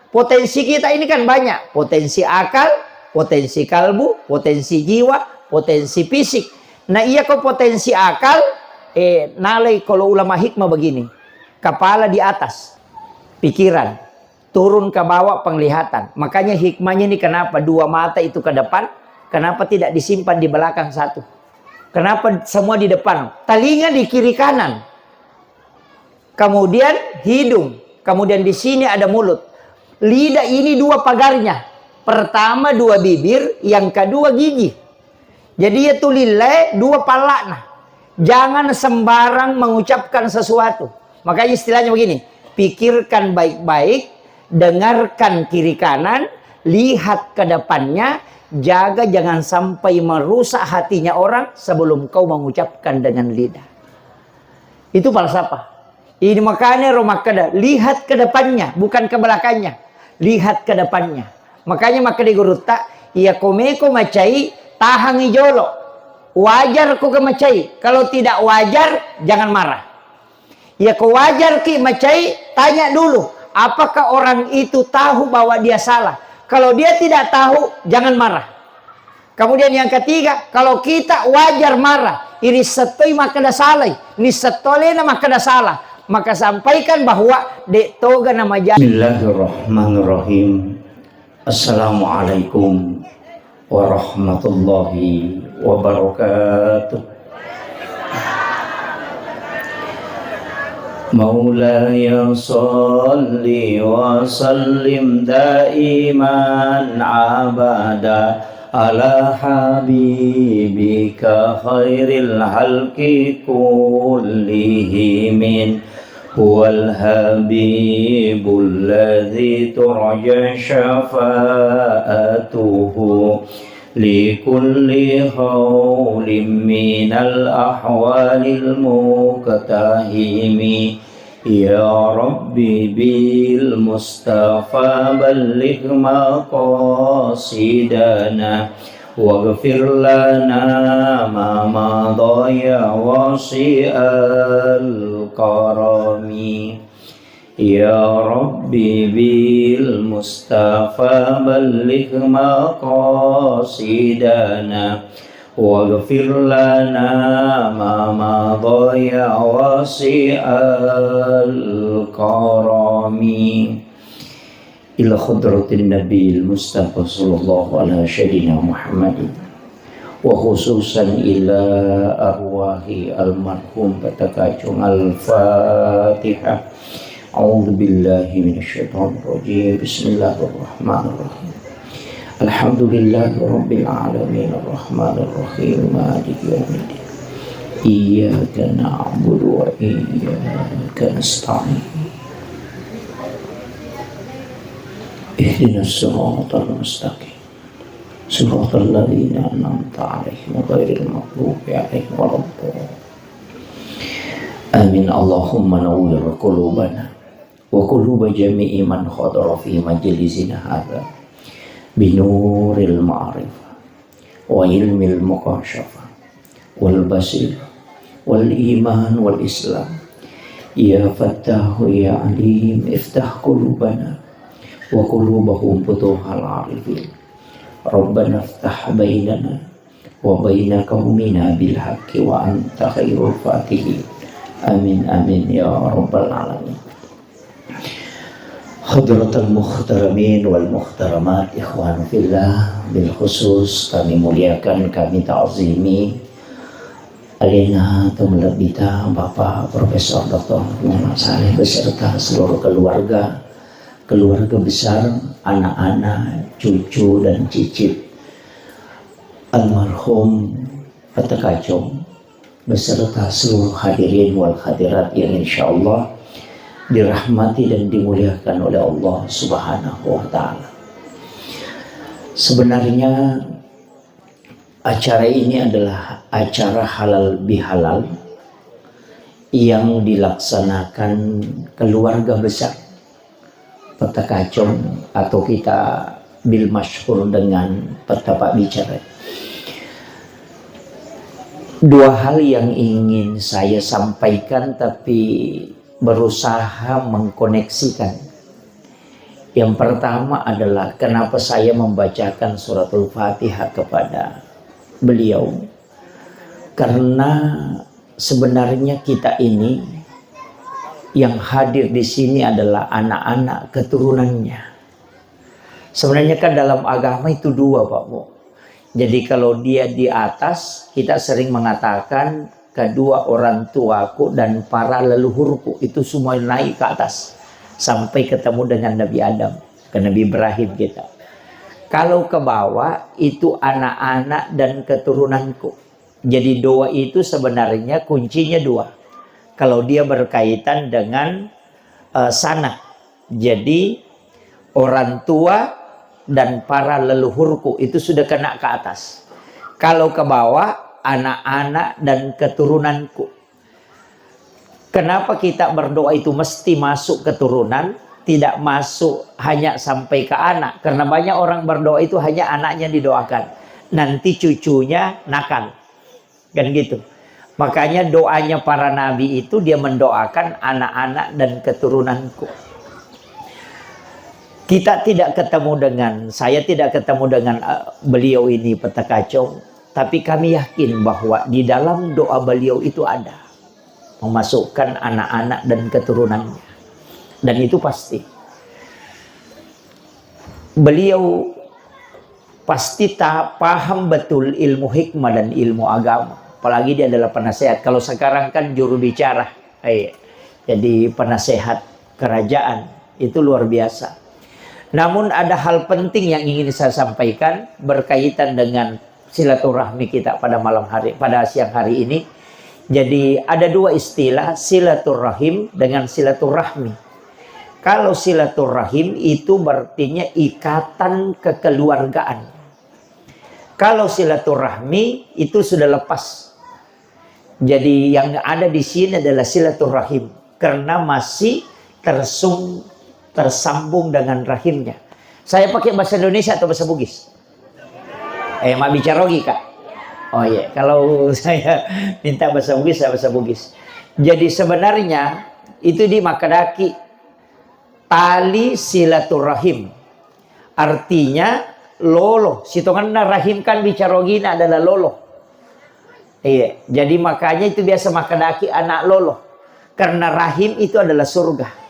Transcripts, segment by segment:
Potensi kita ini kan banyak. Potensi akal, potensi kalbu, potensi jiwa, potensi fisik. Nah iya kok potensi akal, nalai kalau ulama hikmah begini. Kepala di atas, pikiran. Turun ke bawah penglihatan. Makanya hikmahnya ini kenapa dua mata itu ke depan, kenapa tidak disimpan di belakang satu? Kenapa semua di depan? Telinga di kiri kanan. Kemudian hidung. Kemudian di sini ada mulut. Lidah ini dua pagarnya. Pertama dua bibir, yang kedua gigi. Jadi itu lillah dua palakna. Jangan sembarang mengucapkan sesuatu. Makanya istilahnya begini. Pikirkan baik-baik. Dengarkan kiri kanan, lihat ke depannya, jaga jangan sampai merusak hatinya orang sebelum kau mengucapkan dengan lidah. Itu falsafah. Ini makanya romakada, lihat ke depannya, bukan ke belakangnya. Lihat ke depannya. Makanya maka di guruta, ya komeko macai, tahangi jolo. Wajar ko ke macai. Kalau tidak wajar, jangan marah. Ya ko wajar ki macai, tanya dulu. Apakah orang itu tahu bahwa dia salah? Kalau dia tidak tahu, jangan marah. Kemudian yang ketiga, kalau kita wajar marah, ini setoi maka dah salah, ini setolena maka dah salah. Maka sampaikan bahwa dek toga nama jadi. Bismillahirrahmanirrahim. Assalamualaikum warahmatullahi wabarakatuh. مولاي صل وسلم دائما أبدا على حبيبك خير الخلق كلهم هو الحبيب الذي ترجى شفاعته لكل حول من الأحوال المقتحم يا ربي بالمصطفى بلغ مقاصدنا واغفر لنا ما مضى يا واسع الكرم يا ربي بالمصطفى بلغ مقاصدنا واغفر لنا ما مضى يا واسع الكرم إلى خضرة النبي المصطفى صلى الله على سيدنا محمد وخصوصا إلى أرواح المرحوم بتكاجم الفاتحة. أعوذ بالله من الشيطان الرجيم. بسم الله الرحمن الرحيم. الحمد لله رب العالمين الرحمن الرحيم مالك يوم الدين إياك نعبد وإياك نستعين اهدنا الصراط المستقيم صراط الذين أنعمت عليهم غير المغضوب عليهم ولا الضالين آمين. اللهم نور قلوبنا وقلوب جميع من حضر في مجلسنا هذا بنور المعرفة وعلم المكاشفة والبصيرة والإيمان والإسلام يا فتاح يا عليم افتح قلوبنا وقلوبهم فتوح العارفين ربنا افتح بيننا وبين قومنا بالحق وأنت خير الفاتحين آمين آمين يا رب العالمين. Hadratul muhtaramin wal muhtaramat ikhwan fillah, bil khusus kami muliakan, kami ta'zimi alina tumlabita Bapak Profesor Dr. Muhammad Saleh beserta seluruh keluarga besar, anak-anak, cucu dan cicit almarhum Patakajong beserta seluruh hadirin wal hadirat yang insyaallah dirahmati dan dimuliakan oleh Allah Subhanahu wa Ta'ala. Sebenarnya acara ini adalah acara halal bihalal yang dilaksanakan keluarga besar Patakajong atau kita bil masyhur dengan Petapak Bicara. Dua hal yang ingin saya sampaikan tapi berusaha mengkoneksikan. Yang pertama adalah kenapa saya membacakan suratul Fatihah kepada beliau. Karena sebenarnya kita ini yang hadir di sini adalah anak-anak keturunannya. Sebenarnya kan dalam agama itu dua, Pak Bu. Jadi kalau dia di atas, kita sering mengatakan kedua orang tuaku dan para leluhurku itu semua naik ke atas sampai ketemu dengan Nabi Adam, ke Nabi Ibrahim kita. Kalau ke bawah itu anak-anak dan keturunanku. Jadi doa itu sebenarnya kuncinya dua. Kalau dia berkaitan dengan sanak, jadi orang tua dan para leluhurku itu sudah kena ke atas. Kalau ke bawah anak-anak dan keturunanku. Kenapa kita berdoa itu mesti masuk keturunan, tidak masuk hanya sampai ke anak? Karena banyak orang berdoa itu hanya anaknya didoakan, nanti cucunya nakal, kan gitu. Makanya doanya para nabi itu dia mendoakan anak-anak dan keturunanku. Kita tidak ketemu dengan, saya tidak ketemu dengan beliau ini Peta Kacung, tapi kami yakin bahwa di dalam doa beliau itu ada memasukkan anak-anak dan keturunannya. Dan itu pasti. Beliau pasti tak paham betul ilmu hikmah dan ilmu agama. Apalagi dia adalah penasehat. Kalau sekarang kan juru bicara. Jadi penasehat kerajaan. Itu luar biasa. Namun ada hal penting yang ingin saya sampaikan berkaitan dengan silaturahmi kita pada malam hari, pada siang hari ini. Jadi ada dua istilah, silaturahim dengan silaturahmi. Kalau silaturahim itu berartinya ikatan kekeluargaan. Kalau silaturahmi itu sudah lepas. Jadi yang ada di sini adalah silaturahim karena masih tersambung dengan rahimnya. Saya pakai bahasa Indonesia atau bahasa Bugis? Mak bicara lagi, Kak. Oh iya, kalau saya minta bahasa Bugis, saya bahasa Bugis. Jadi sebenarnya itu di Makadaki tali silaturahim. Artinya lolo. Sitongan rahim kan bicara gina adalah lolo. Iya, jadi makanya itu biasa Makadaki anak lolo. Karena rahim itu adalah surga.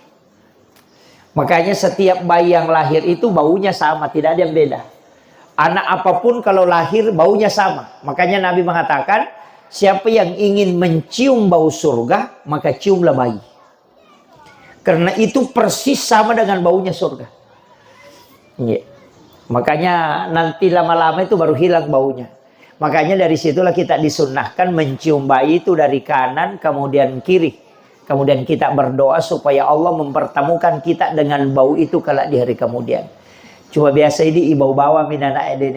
Makanya setiap bayi yang lahir itu baunya sama, tidak ada yang beda. Anak apapun kalau lahir baunya sama. Makanya Nabi mengatakan, siapa yang ingin mencium bau surga, maka ciumlah bayi. Karena itu persis sama dengan baunya surga. Ya. Makanya nanti lama-lama itu baru hilang baunya. Makanya dari situlah kita disunnahkan mencium bayi itu dari kanan kemudian kiri. Kemudian kita berdoa supaya Allah mempertemukan kita dengan bau itu kelak di hari kemudian. Cuma biasa ini ibau bawa minana ini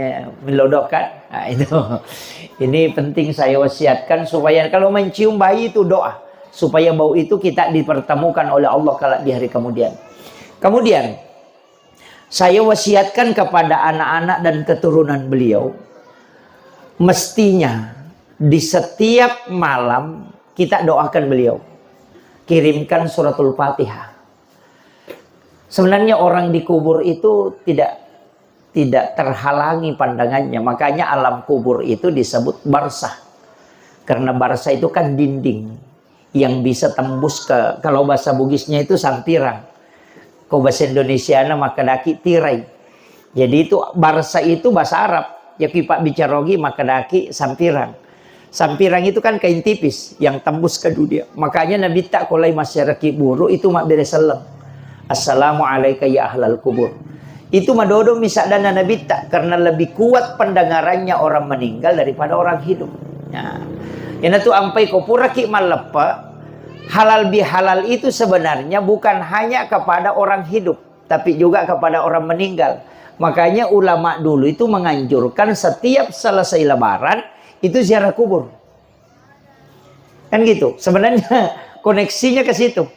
melodokkan. Nah, itu. Ini penting saya wasiatkan supaya kalau mencium bayi itu doa supaya bau itu kita dipertemukan oleh Allah kelak di hari kemudian. Kemudian saya wasiatkan kepada anak-anak dan keturunan beliau, mestinya di setiap malam kita doakan beliau. Kirimkan suratul Fatihah. Sebenarnya orang di kubur itu tidak terhalangi pandangannya. Makanya alam kubur itu disebut barsah. Karena barsah itu kan dinding yang bisa tembus ke, kalau bahasa Bugisnya itu samtirang. Kalau bahasa Indonesiana Makadaki tirai. Jadi itu barsah itu bahasa Arab. Ya kipak bicarogi Makadaki samtirang. Samtirang itu kan kain tipis yang tembus ke dunia. Makanya Nabi tak kolai masyarakat buru itu mak beresalam. Assalamualaikum ya ahlal kubur. Itu madodo misalnya Nabi tak karena lebih kuat pendengarannya orang meninggal daripada orang hidup. Nah, yang itu ampai kopura ki malepa halal bihalal itu sebenarnya bukan hanya kepada orang hidup, tapi juga kepada orang meninggal. Makanya ulama dulu itu menganjurkan setiap selesai lebaran itu ziarah kubur. Kan gitu. Sebenarnya koneksinya ke situ.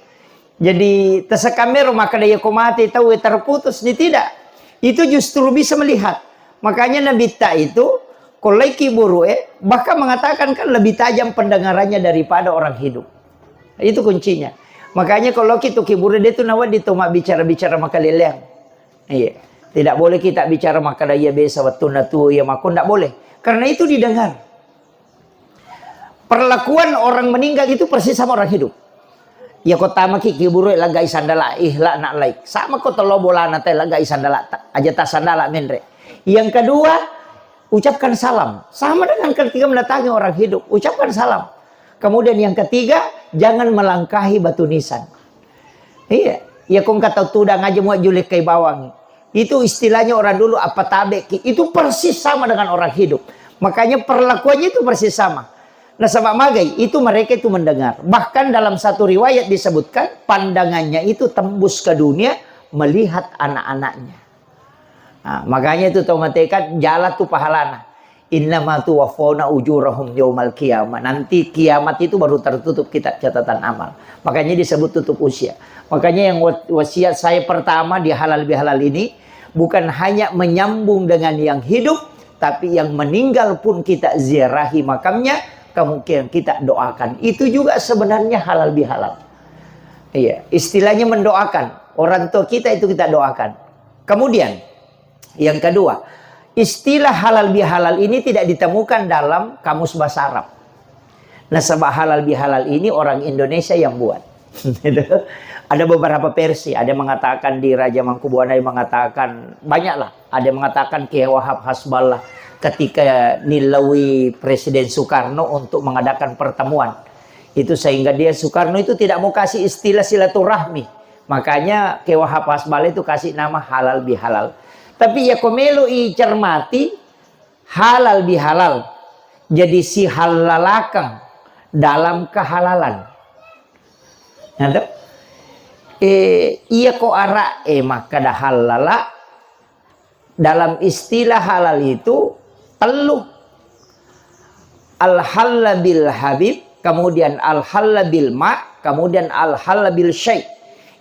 Jadi tersekamero maka daya komati tahu terputus. Ini tidak. Itu justru bisa melihat. Makanya Nabi Ta itu kolai kiburu bahkan mengatakan kan lebih tajam pendengarannya daripada orang hidup. Itu kuncinya. Makanya kalau kita kiburu dia itu nawa ditomak bicara-bicara maka leleang. Iya. Tidak boleh kita bicara maka daya besa watuna tu ya makun, tidak boleh. Karena itu didengar. Perlakuan orang meninggal itu persis sama orang hidup. Ya kau tamaki kiburu lagai sandala ihla nak laik. Sama kau telo bola nate lagai sandala aja tak sandala menre. Yang kedua, ucapkan salam. Sama dengan ketika mendatangi orang hidup, ucapkan salam. Kemudian yang ketiga, jangan melangkahi batu nisan. Iya, ya kau kata tuda ngaji muat julik kai bawang. Itu istilahnya orang dulu apa tabe. Itu persis sama dengan orang hidup. Makanya perlakuannya itu persis sama. Nah, sama magai itu mereka itu mendengar. Bahkan dalam satu riwayat disebutkan pandangannya itu tembus ke dunia melihat anak-anaknya. Nah, makanya itu tomatekat jala tu pahalana. Innama tuwaffawna ujurahum yaumal qiyamah. Nanti kiamat itu baru tertutup kitab catatan amal. Makanya disebut tutup usia. Makanya yang wasiat saya pertama di halal bihalal ini bukan hanya menyambung dengan yang hidup, tapi yang meninggal pun kita ziarahi makamnya, kemungkinan kita doakan. Itu juga sebenarnya halal bihalal. Iya, istilahnya mendoakan. Orang tua kita itu kita doakan. Kemudian yang kedua, istilah halal bihalal ini tidak ditemukan dalam kamus bahasa Arab. Nah, sebab halal bihalal ini orang Indonesia yang buat. Ada beberapa versi, ada yang mengatakan di Raja Mangkubuana, yang mengatakan banyaklah. Ada yang mengatakan Kiai Wahab Hasballah ketika nilawi Presiden Soekarno untuk mengadakan pertemuan. Itu sehingga dia Soekarno itu tidak mau kasih istilah silaturahmi. Makanya Kiai Wahab Hasballah itu kasih nama halal bihalal. Tapi ya komelo i cermati halal bihalal jadi si halalakang dalam kehalalan. Nanti iya ko ara maka dah halala dalam istilah halal itu telu al halal bil habib, kemudian al halal bil ma, kemudian al halal bil syai.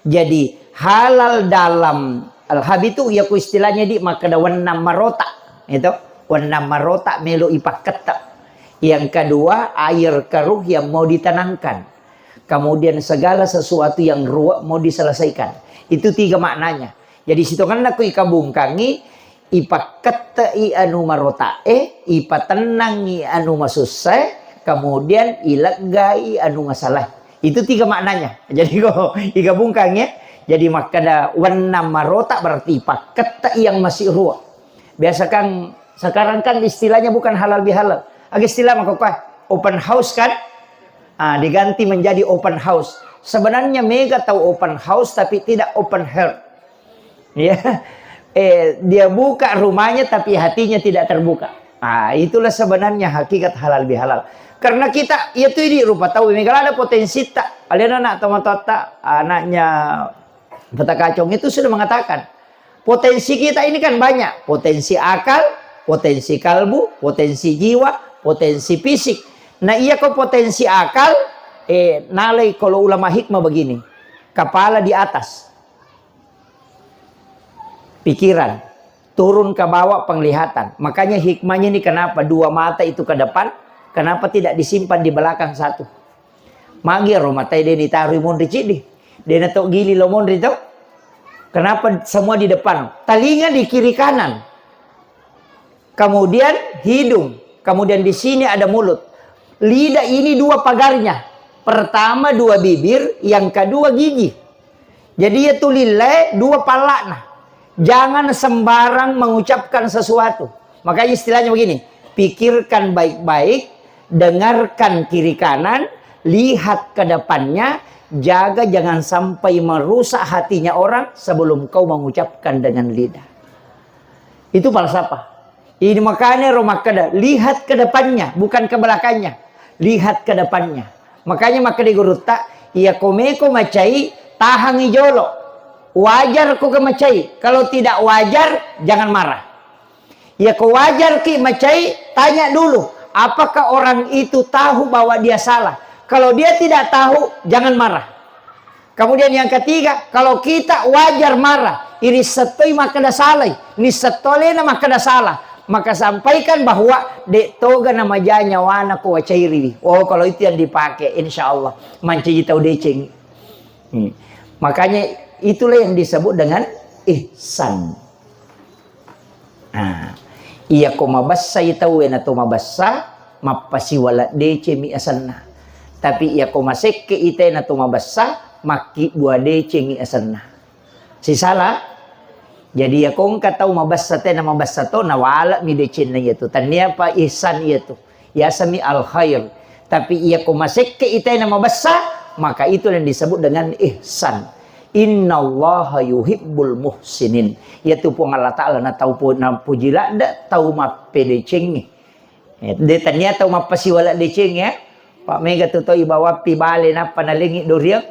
Jadi halal dalam al-habib itu ya ku istilahnya di makada wanna marota. Itu wanna marota melo ipak ketak. Yang kedua air keruh yang mau ditanamkan. Kemudian segala sesuatu yang ruwet mau diselesaikan. Itu tiga maknanya. Jadi situ kan aku ikabungkangi ipak ketak i anu marota ipa tenang i anu masusai, kemudian ilagai anu masalah. Itu tiga maknanya. Jadi kok ikabungkangi jadi makada warna marota berarti paket yang masih ruwet. Biasa kan sekarang kan istilahnya bukan halal bihalal. Agak istilah makanya open house kan? Diganti menjadi open house. Sebenarnya mega tahu open house tapi tidak open heart. Ya. Dia buka rumahnya tapi hatinya tidak terbuka. Itulah sebenarnya hakikat halal bihalal. Karena kita itu ini rupa tahu mega ada potensi tak. Kalian anak tomatota anaknya Peta Kacong itu sudah mengatakan potensi kita ini kan banyak, potensi akal, potensi kalbu, potensi jiwa, potensi fisik. Nah iya kok potensi akal nalai kalau ulama hikmah begini, kepala di atas, pikiran turun ke bawah penglihatan. Makanya hikmahnya ini kenapa dua mata itu ke depan, kenapa tidak disimpan di belakang satu. Magi mata dia ditaruh mondri cidi. Dia natok gili lo mondri tau. Kenapa semua di depan? Telinga di kiri kanan. Kemudian hidung. Kemudian di sini ada mulut. Lidah ini dua pagarnya. Pertama dua bibir, yang kedua gigi. Jadi itu lilai dua palakna. Jangan sembarang mengucapkan sesuatu. Makanya istilahnya begini. Pikirkan baik-baik, dengarkan kiri kanan, lihat ke depannya, jaga jangan sampai merusak hatinya orang sebelum kau mengucapkan dengan lidah. Itu falsafah. Ini makanya romakada, lihat ke depannya, bukan ke belakangnya. Lihat ke depannya. Makanya maka di guru tak, iya komeko macai, tahan ijolo. Wajar ko ke macai. Kalau tidak wajar, jangan marah. Ya ko wajar ki macai, tanya dulu, apakah orang itu tahu bahwa dia salah? Kalau dia tidak tahu, jangan marah. Kemudian yang ketiga, kalau kita wajar marah, ini setoi maka dah salah, ini setole na maka dah salah, maka sampaikan bahwa dek toga nama janya wana ko wacairi. Oh kalau itu yang dipakai, insya Allah manci tahu deceng. Makanya itulah yang disebut dengan ihsan. Nah, iya ko mabassa itawe na to mabassa mapasiwala dece mi asanna. Tapi iya ko masekke ite na to mabassa maki dua dece mi asanna. Si salah. Jadi ya kong katau mabassa te na mabassa to nawala mi dece na itu. Tanya pa ihsan itu. Ya sami al khair. Tapi iya ko masekke ite na mabassa maka itu yang disebut dengan ihsan. Innallaha yuhibbul muhsinin. Yaitu pun Allah Ta'ala na tau po na pujila da tau mapedeceng ni. Dia tanya tau mapasiwala deceng ya. Pak Mega tu tau ibawa pi bale na panalingi duriak.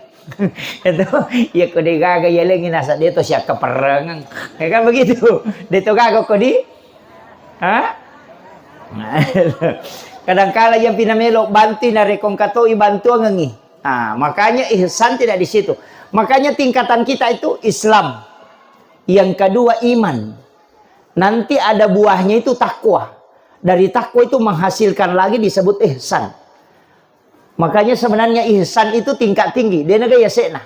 Itu ya ko di gaga ya lengi nasa dia tu siya keperangan. Ya kan begitu. Dia tu gaga ko di. Ha? Kadang-kala yang pinamelo bantu na rekong kato ibantu ngangi. Nah, makanya ihsan tidak di situ. Makanya tingkatan kita itu Islam. Yang kedua iman. Nanti ada buahnya itu takwa. Dari takwa itu menghasilkan lagi disebut ihsan. Makanya sebenarnya ihsan itu tingkat tinggi. Dia negara ya sekna.